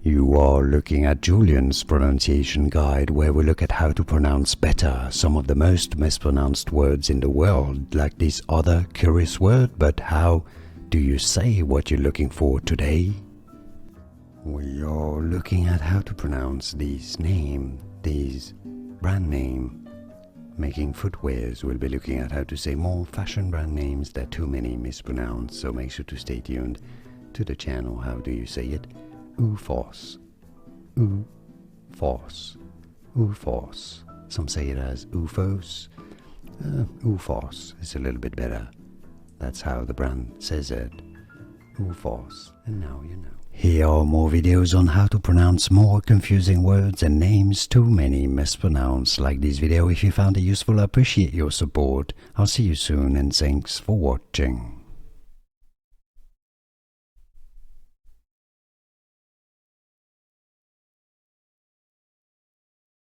You are looking at Julian's pronunciation guide, where we look at how to pronounce better some of the most mispronounced words in the world, like this other curious word. But how do you say what you're looking for today? We are looking at how to pronounce this brand name. Making footwears, we'll be looking at how to say more fashion brand names that too many mispronounce, so make sure to stay tuned to the channel. How do you say it? OOFOS, OOFOS, OOFOS. Some say it as OOFOS. OOFOS is a little bit better. That's how the brand says it. OOFOS. And now you know. Here are more videos on how to pronounce more confusing words and names too many mispronounced. Like this video if you found it useful. I appreciate your support. I'll see you soon and thanks for watching.